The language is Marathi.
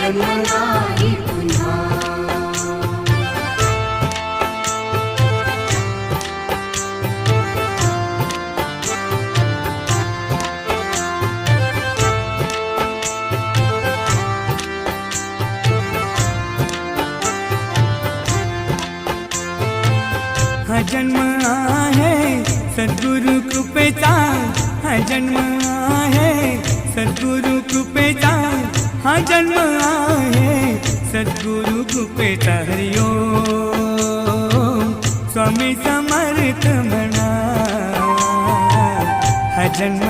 जन्म नाही पुन्हा। हा जन्म आहे सद्गुरु कृपेचा, हा जन्म आहे सद्गुरु कृपेचा, हा जन्म आहे सद्गुरु कृपेचा। हरि ओम स्वामी समर्थ म्हणा, हा जन्म